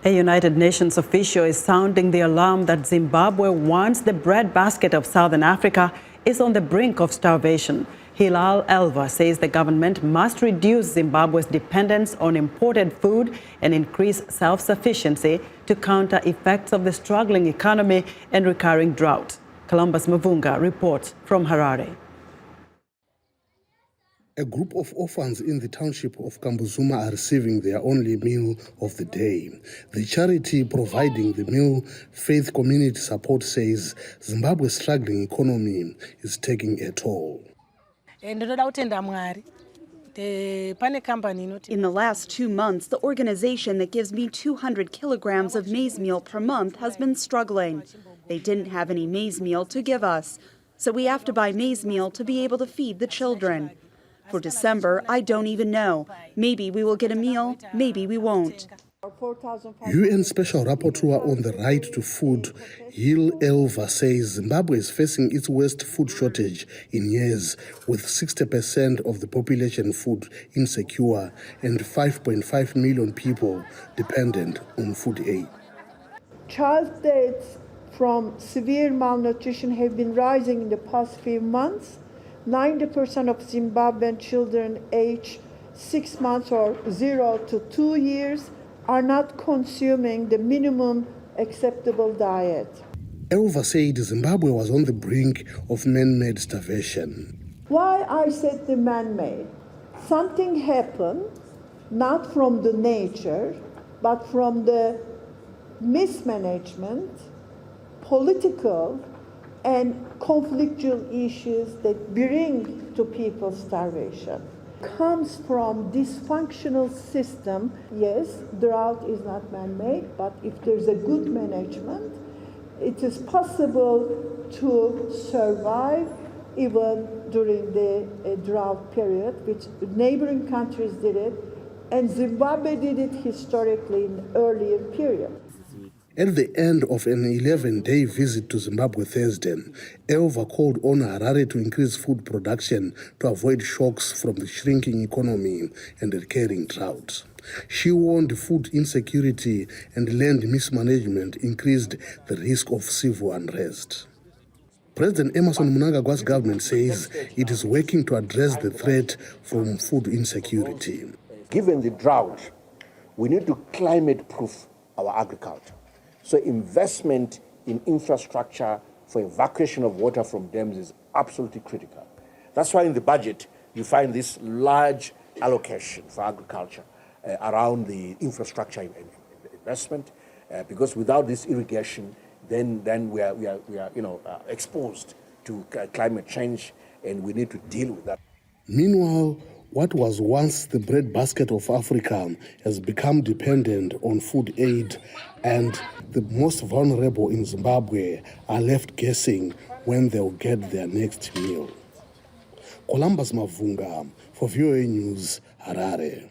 A United Nations official is sounding the alarm that Zimbabwe, once the breadbasket of Southern Africa, is on the brink of starvation. Hilal Elver says the government must reduce Zimbabwe's dependence on imported food and increase self-sufficiency to counter effects of the struggling economy and recurring drought. Columbus Mavhunga reports from Harare. A group of orphans in the township of Kambuzuma are receiving their only meal of the day. The charity providing the meal, Faith Community Support, says Zimbabwe's struggling economy is taking a toll. In the last 2 months, the organization that gives me 200 kilograms of maize meal per month has been struggling. They didn't have any maize meal to give us, so we have to buy maize meal to be able to feed the children. For December, I don't even know. Maybe we will get a meal, maybe we won't. UN Special Rapporteur on the right to food, Hilal Elver, says Zimbabwe is facing its worst food shortage in years, with 60% of the population food insecure and 5.5 million people dependent on food aid. Child deaths from severe malnutrition have been rising in the past few months. 90% of Zimbabwean children aged 6 months or 0 to 2 years are not consuming the minimum acceptable diet. Elver said Zimbabwe was on the brink of man-made starvation. Why I said the man-made? Something happened, not from the nature, but from the mismanagement, political, and conflictual issues that bring to people starvation. Comes from dysfunctional system. Yes, drought is not man-made, but if there's a good management, it is possible to survive even during the drought period, which neighboring countries did it, and Zimbabwe did it historically in earlier periods. At the end of an 11-day visit to Zimbabwe Thursday, Elver called on Harare to increase food production to avoid shocks from the shrinking economy and recurring drought. She warned food insecurity and land mismanagement increased the risk of civil unrest. President Emmerson Mnangagwa's government says it is working to address the threat from food insecurity. Given the drought, we need to climate-proof our agriculture. So investment in infrastructure for evacuation of water from dams is absolutely critical. That's why in the budget you find this large allocation for agriculture around the infrastructure investment, because without this irrigation, then we are exposed to climate change, and we need to deal with that. Meanwhile, what was once the breadbasket of Africa has become dependent on food aid, and the most vulnerable in Zimbabwe are left guessing when they'll get their next meal. Columbus Mavhunga for VOA News, Harare.